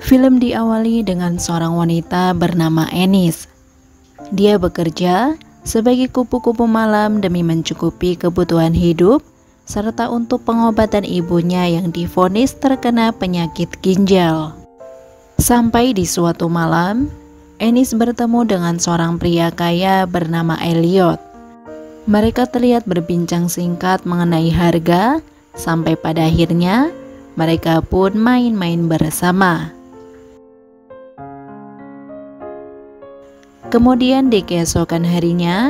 Film diawali dengan seorang wanita bernama Ennis. Dia bekerja sebagai kupu-kupu malam demi mencukupi kebutuhan hidup serta untuk pengobatan ibunya yang divonis terkena penyakit ginjal. Sampai di suatu malam, Ennis bertemu dengan seorang pria kaya bernama Elliot. Mereka terlihat berbincang singkat mengenai harga, sampai pada akhirnya mereka pun main-main bersama. Kemudian di keesokan harinya,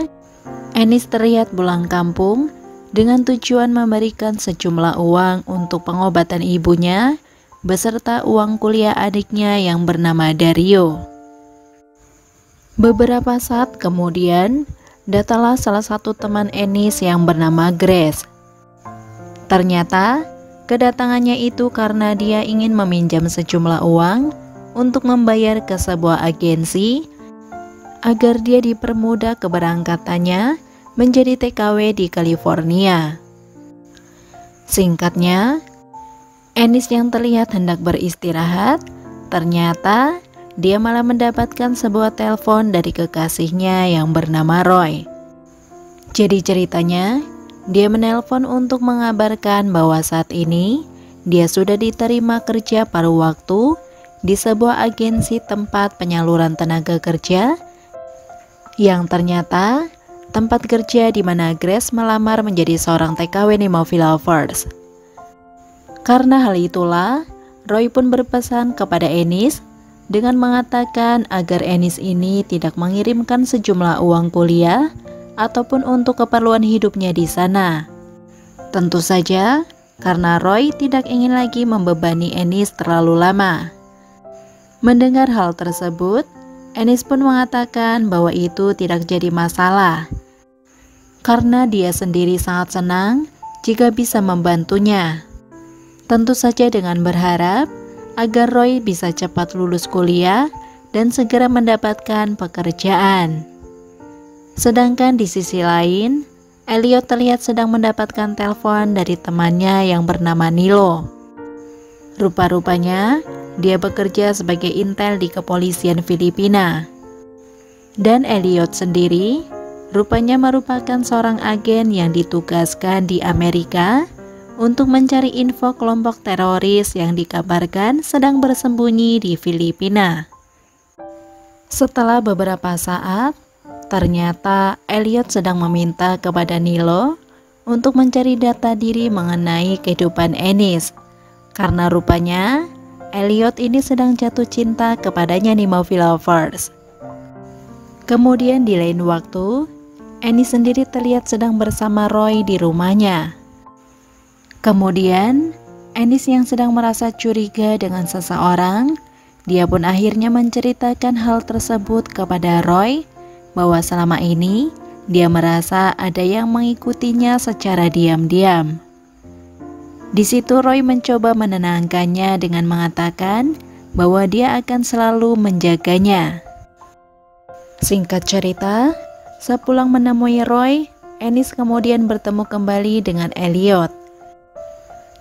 Ennis terlihat pulang kampung dengan tujuan memberikan sejumlah uang untuk pengobatan ibunya beserta uang kuliah adiknya yang bernama Dario. Beberapa saat kemudian, datanglah salah satu teman Ennis yang bernama Grace. Ternyata, kedatangannya itu karena dia ingin meminjam sejumlah uang untuk membayar ke sebuah agensi agar dia dipermudah keberangkatannya menjadi TKW di California. Singkatnya, Ennis yang terlihat hendak beristirahat, ternyata dia malah mendapatkan sebuah telepon dari kekasihnya yang bernama Roy. Jadi ceritanya, dia menelpon untuk mengabarkan bahwa saat ini dia sudah diterima kerja paruh waktu di sebuah agensi tempat penyaluran tenaga kerja yang ternyata tempat kerja di mana Grace melamar menjadi seorang TKW di Movie Lovers. Karena hal itulah, Roy pun berpesan kepada Ennis dengan mengatakan agar Ennis ini tidak mengirimkan sejumlah uang kuliah ataupun untuk keperluan hidupnya di sana. Tentu saja, karena Roy tidak ingin lagi membebani Ennis terlalu lama. Mendengar hal tersebut, Ennis pun mengatakan bahwa itu tidak jadi masalah, karena dia sendiri sangat senang jika bisa membantunya. Tentu saja dengan berharap agar Roy bisa cepat lulus kuliah dan segera mendapatkan pekerjaan. Sedangkan di sisi lain, Elliot terlihat sedang mendapatkan telepon dari temannya yang bernama Nilo. Rupa-rupanya, dia bekerja sebagai intel di kepolisian Filipina. Dan Elliot sendiri rupanya merupakan seorang agen yang ditugaskan di Amerika untuk mencari info kelompok teroris yang dikabarkan sedang bersembunyi di Filipina. Setelah beberapa saat, ternyata Elliot sedang meminta kepada Nilo untuk mencari data diri mengenai kehidupan Ennis, karena rupanya Elliot ini sedang jatuh cinta kepadanya di Movie Lovers. Kemudian di lain waktu, Ennis sendiri terlihat sedang bersama Roy di rumahnya. Kemudian, Ennis yang sedang merasa curiga dengan seseorang, dia pun akhirnya menceritakan hal tersebut kepada Roy, bahwa selama ini dia merasa ada yang mengikutinya secara diam-diam. Di situ Roy mencoba menenangkannya dengan mengatakan bahwa dia akan selalu menjaganya. Singkat cerita, sepulang menemui Roy, Ennis kemudian bertemu kembali dengan Elliot.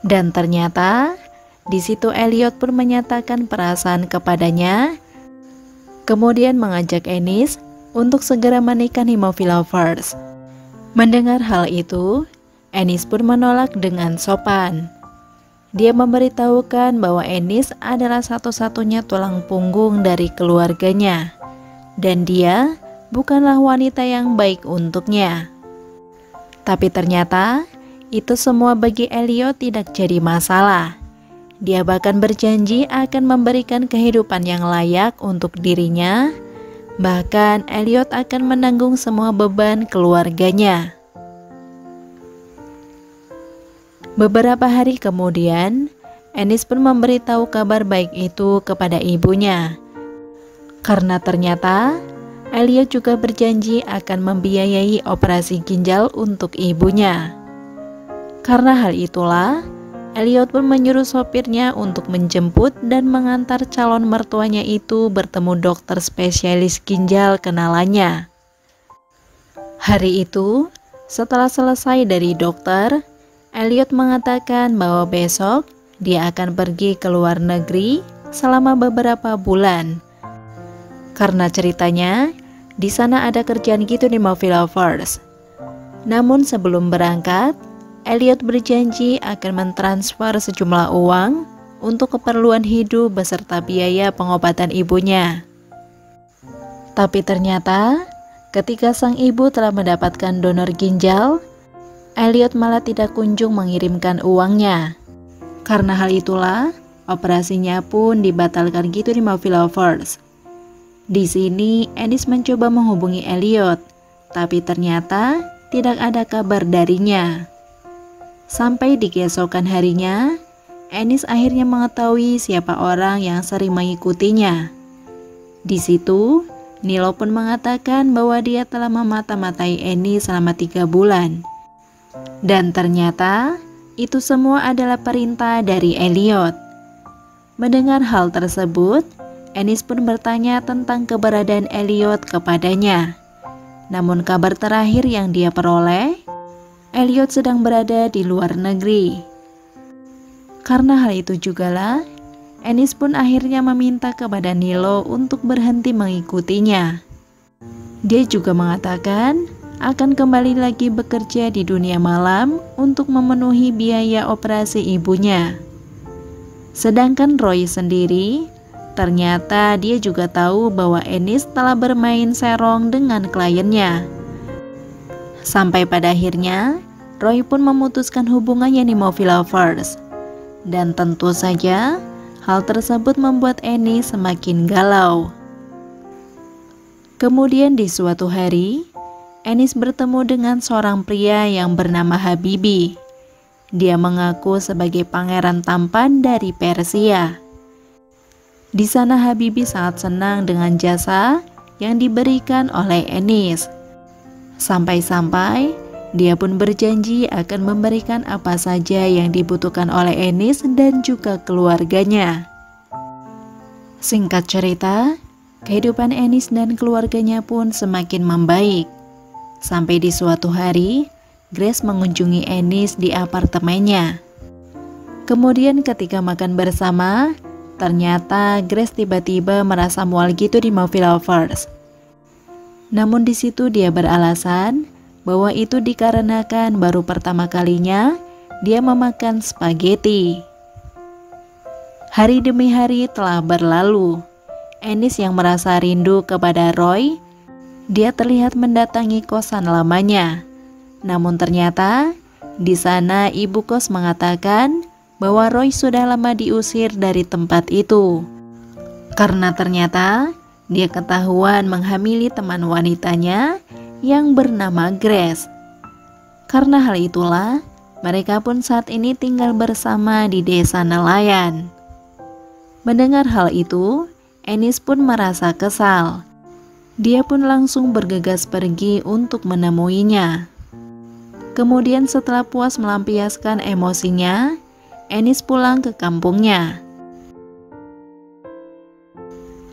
Dan ternyata, di situ Elliot pun menyatakan perasaan kepadanya, kemudian mengajak Ennis untuk segera menikah di Movie Lovers. Mendengar hal itu, Ennis pun menolak dengan sopan. Dia memberitahukan bahwa Ennis adalah satu-satunya tulang punggung dari keluarganya, dan dia bukanlah wanita yang baik untuknya. Tapi ternyata, itu semua bagi Elliot tidak jadi masalah. Dia bahkan berjanji akan memberikan kehidupan yang layak untuk dirinya. Bahkan Elliot akan menanggung semua beban keluarganya. Beberapa hari kemudian, Ennis pun memberitahu kabar baik itu kepada ibunya. Karena ternyata, Elliot juga berjanji akan membiayai operasi ginjal untuk ibunya. Karena hal itulah, Elliot pun menyuruh sopirnya untuk menjemput dan mengantar calon mertuanya itu bertemu dokter spesialis ginjal kenalannya. Hari itu, setelah selesai dari dokter, Elliot mengatakan bahwa besok dia akan pergi ke luar negeri selama beberapa bulan. Karena ceritanya di sana ada kerjaan gitu di Movie Lovers. Namun sebelum berangkat, Elliot berjanji akan mentransfer sejumlah uang untuk keperluan hidup beserta biaya pengobatan ibunya. Tapi ternyata ketika sang ibu telah mendapatkan donor ginjal, Elliot malah tidak kunjung mengirimkan uangnya. Karena hal itulah, operasinya pun dibatalkan gitu di Movie Lovers. Di sini, Ennis mencoba menghubungi Elliot, tapi ternyata tidak ada kabar darinya. Sampai di keesokan harinya, Ennis akhirnya mengetahui siapa orang yang sering mengikutinya. Di situ, Nilo pun mengatakan bahwa dia telah memata-matai Ennis selama 3 bulan. Dan ternyata, itu semua adalah perintah dari Elliot. Mendengar hal tersebut, Ennis pun bertanya tentang keberadaan Elliot kepadanya. Namun kabar terakhir yang dia peroleh, Elliot sedang berada di luar negeri. Karena hal itu jugalah, Ennis pun akhirnya meminta kepada Nilo untuk berhenti mengikutinya. Dia juga mengatakan akan kembali lagi bekerja di dunia malam untuk memenuhi biaya operasi ibunya. Sedangkan Roy sendiri, ternyata dia juga tahu bahwa Ennis telah bermain serong dengan kliennya. Sampai pada akhirnya, Roy pun memutuskan hubungannya di Movie Lovers. Dan tentu saja, hal tersebut membuat Ennis semakin galau. Kemudian di suatu hari, Ennis bertemu dengan seorang pria yang bernama Habibi. Dia mengaku sebagai pangeran tampan dari Persia. Di sana Habibi sangat senang dengan jasa yang diberikan oleh Ennis. Sampai-sampai dia pun berjanji akan memberikan apa saja yang dibutuhkan oleh Ennis dan juga keluarganya. Singkat cerita, kehidupan Ennis dan keluarganya pun semakin membaik. Sampai di suatu hari, Grace mengunjungi Ennis di apartemennya. Kemudian ketika makan bersama, ternyata Grace tiba-tiba merasa mual gitu di Movie Lovers. Namun di situ dia beralasan bahwa itu dikarenakan baru pertama kalinya dia memakan spaghetti. Hari demi hari telah berlalu. Ennis yang merasa rindu kepada Roy, dia terlihat mendatangi kosan lamanya. Namun ternyata di sana ibu kos mengatakan bahwa Roy sudah lama diusir dari tempat itu. Karena ternyata dia ketahuan menghamili teman wanitanya yang bernama Grace. Karena hal itulah, mereka pun saat ini tinggal bersama di desa nelayan. Mendengar hal itu, Ennis pun merasa kesal. Dia pun langsung bergegas pergi untuk menemuinya. Kemudian setelah puas melampiaskan emosinya, Ennis pulang ke kampungnya.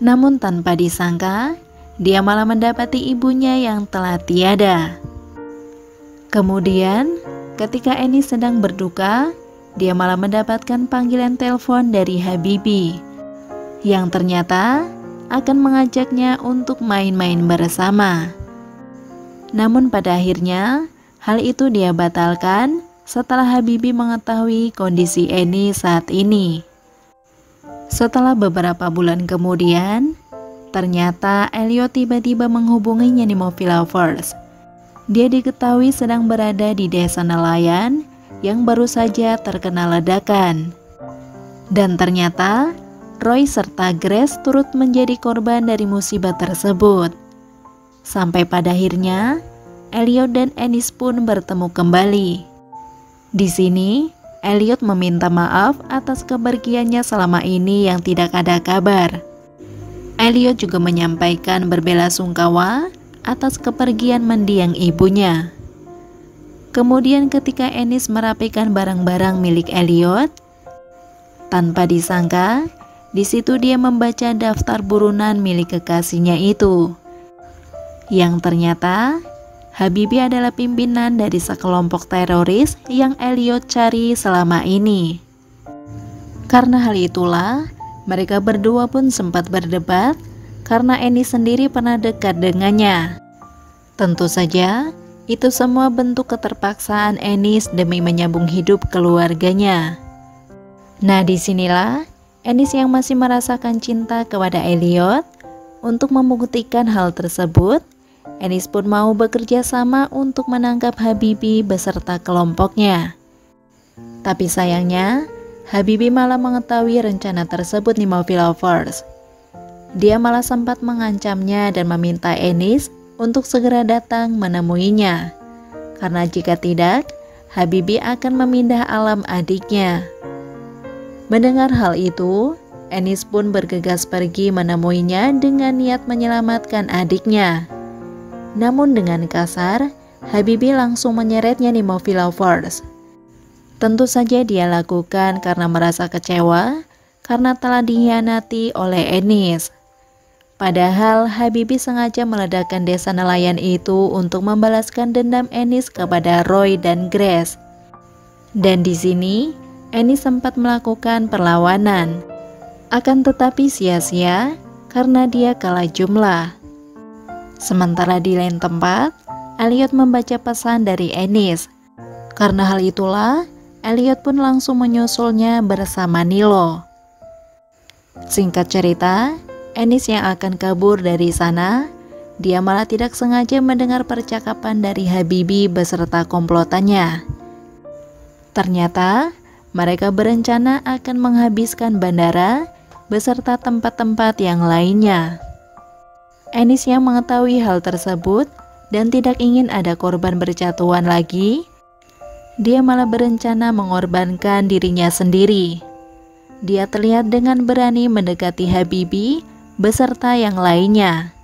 Namun tanpa disangka, dia malah mendapati ibunya yang telah tiada. Kemudian, ketika Ennis sedang berduka, dia malah mendapatkan panggilan telepon dari Habibi, yang ternyata akan mengajaknya untuk main-main bersama. Namun pada akhirnya, hal itu dia batalkan setelah Habibi mengetahui kondisi Ennis saat ini. Setelah beberapa bulan kemudian, ternyata Elliot tiba-tiba menghubunginya di Movie Lovers. Dia diketahui sedang berada di desa nelayan yang baru saja terkena ledakan. Dan ternyata Roy serta Grace turut menjadi korban dari musibah tersebut. Sampai pada akhirnya, Elliot dan Ennis pun bertemu kembali. Di sini, Elliot meminta maaf atas kepergiannya selama ini yang tidak ada kabar. Elliot juga menyampaikan berbelasungkawa atas kepergian mendiang ibunya. Kemudian ketika Ennis merapikan barang-barang milik Elliot, tanpa disangka, di situ dia membaca daftar buronan milik kekasihnya itu. Yang ternyata Habibi adalah pimpinan dari sekelompok teroris yang Elliot cari selama ini. Karena hal itulah, Mereka berdua pun sempat berdebat karena Ennis sendiri pernah dekat dengannya. Tentu saja, itu semua bentuk keterpaksaan Ennis demi menyambung hidup keluarganya. Nah, disinilah Ennis yang masih merasakan cinta kepada Elliot. Untuk membuktikan hal tersebut, Ennis pun mau bekerja sama untuk menangkap Habibie beserta kelompoknya. Tapi sayangnya, Habibie malah mengetahui rencana tersebut di Movie Lovers. Dia malah sempat mengancamnya dan meminta Ennis untuk segera datang menemuinya. Karena jika tidak, Habibie akan memindah alam adiknya. Mendengar hal itu, Ennis pun bergegas pergi menemuinya dengan niat menyelamatkan adiknya. Namun dengan kasar, Habibie langsung menyeretnya di Movie Lovers. Tentu saja dia lakukan karena merasa kecewa karena telah dikhianati oleh Ennis. Padahal Habibie sengaja meledakkan desa nelayan itu untuk membalaskan dendam Ennis kepada Roy dan Grace. Dan di sini Ennis sempat melakukan perlawanan. Akan tetapi sia-sia karena dia kalah jumlah. Sementara di lain tempat, Elliot membaca pesan dari Ennis. Karena hal itulah, Elliot pun langsung menyusulnya bersama Nilo. Singkat cerita, Ennis yang akan kabur dari sana, dia malah tidak sengaja mendengar percakapan dari Habibie beserta komplotannya. Ternyata, mereka berencana akan menghabiskan bandara beserta tempat-tempat yang lainnya. Ennis yang mengetahui hal tersebut dan tidak ingin ada korban berjatuhan lagi, dia malah berencana mengorbankan dirinya sendiri. Dia terlihat dengan berani mendekati Habibie beserta yang lainnya,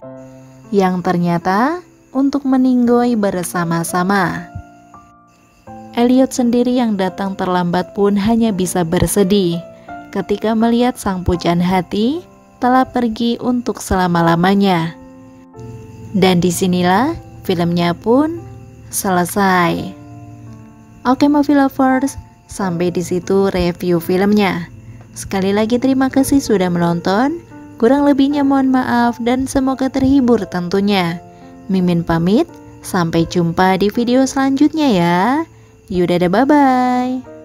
yang ternyata untuk meninggoy bersama-sama. Elliot sendiri yang datang terlambat pun hanya bisa bersedih ketika melihat sang pujaan hati telah pergi untuk selama-lamanya. Dan disinilah filmnya pun selesai. Oke Movie Lovers, sampai di situ review filmnya. Sekali lagi terima kasih sudah menonton. Kurang lebihnya mohon maaf dan semoga terhibur tentunya. Mimin pamit, sampai jumpa di video selanjutnya ya. Yaudah, bye-bye.